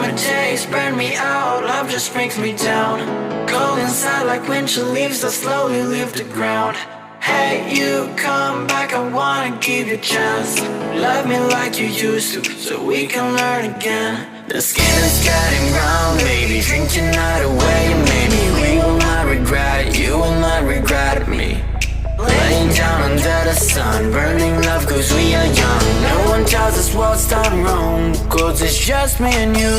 Summer days burn me out, love just brings me down. Cold inside like winter leaves that slowly leave the ground. Hey, you come back, I wanna give you a chance. Love me like you used to, so we can learn again. The skin is getting brown, baby, drink your night away. Maybe we will not regret it, you will not regret me. Laying down under the sun, burning love cause we are young. No one tells us what's done wrong, cause it's just me and you.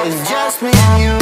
It's just me and you.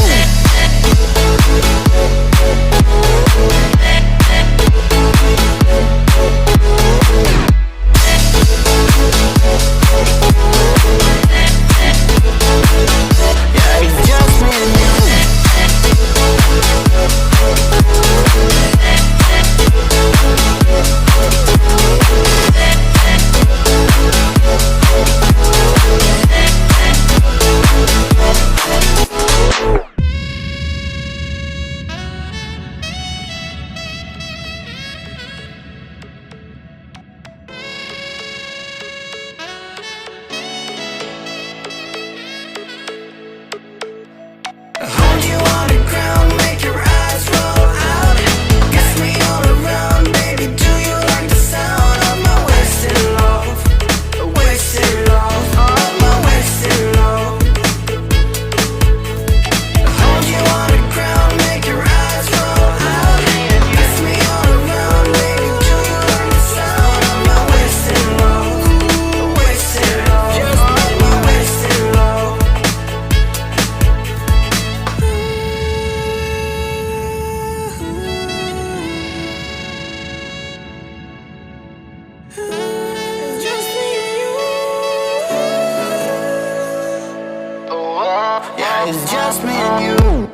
Yeah, it's just me and you.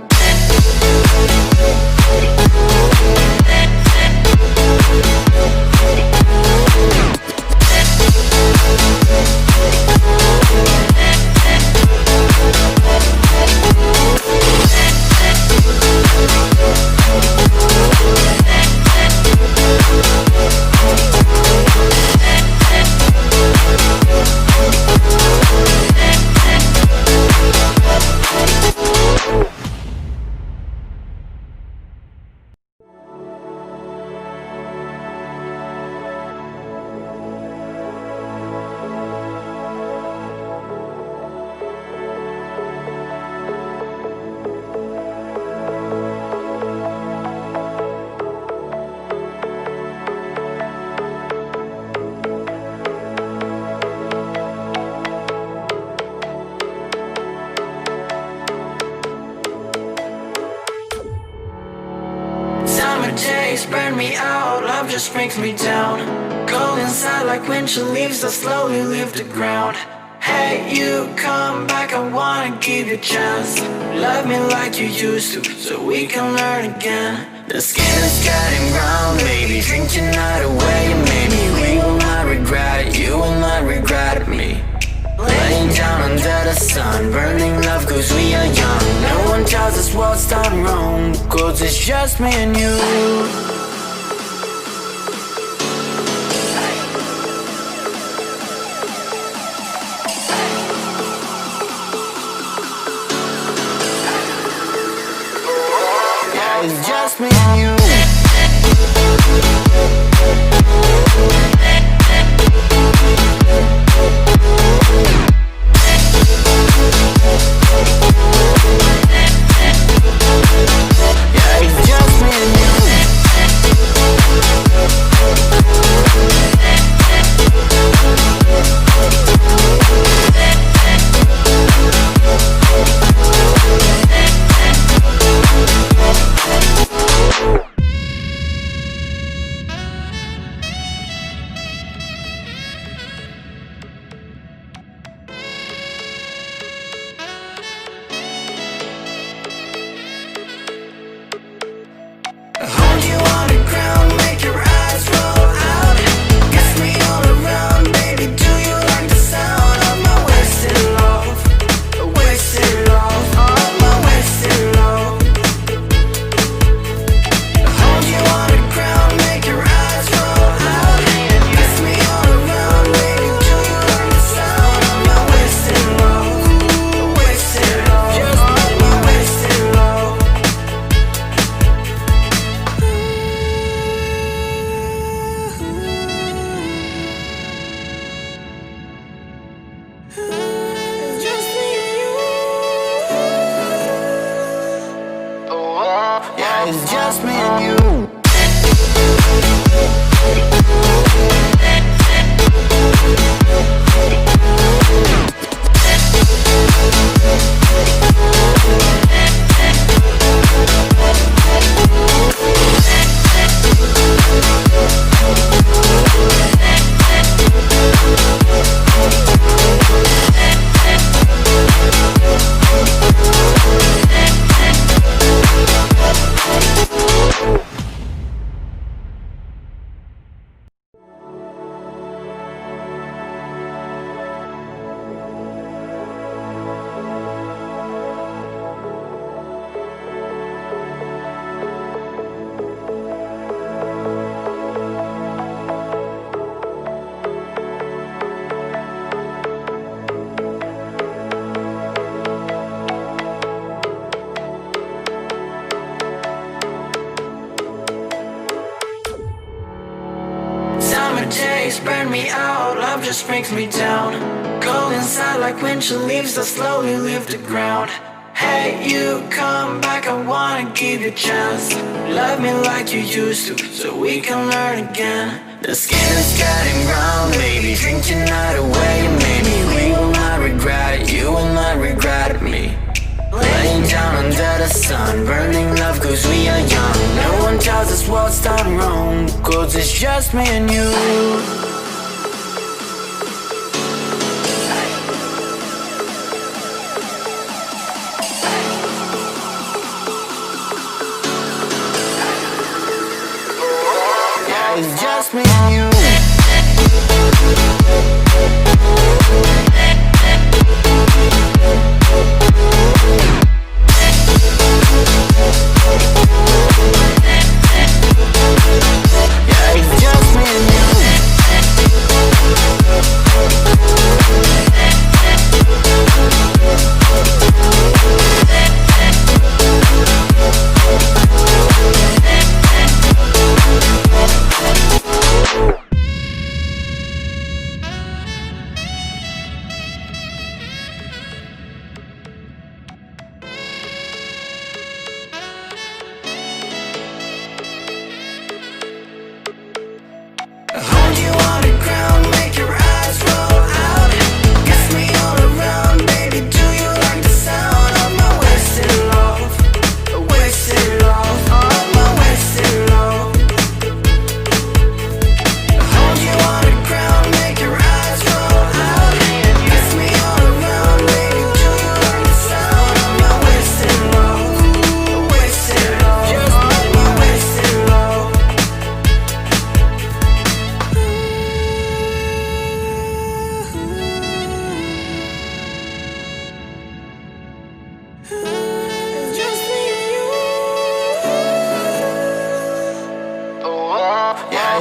It's just me and you. Days burn me out, love just brings me down. Cold inside like winter leaves that slowly leave the ground. Hey, you come back, I wanna give you a chance. Love me like you used to, so we can learn again. The skin is getting brown, baby, drink your night away. Maybe we will not regret it, you will not regret me. Laying down under the sun, burning love cause we are young. No one tells us what's done wrong, cause it's just me and you. Yeah, it's just me and you. Yeah, it's just me and you. Days burn me out, love just brings me down. Go inside like windshield leaves that slowly leave the ground. Hey, you come back, I wanna give you a chance. Love me like you used to, so we can learn again. The skin is getting brown, baby, drink your night away. Maybe we will not regret it, you will not regret me. Laying down under the sun, burning love cause we are young. No one tells us what's done wrong, cause it's just me and you. Yeah, it's just me and you.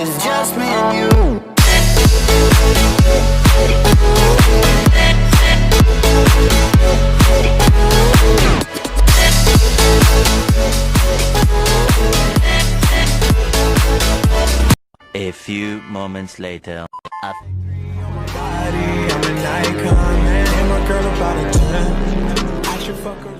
It's just me and you. A few moments later. I'm an icon, man, and my girl about a 10. I should fuck her.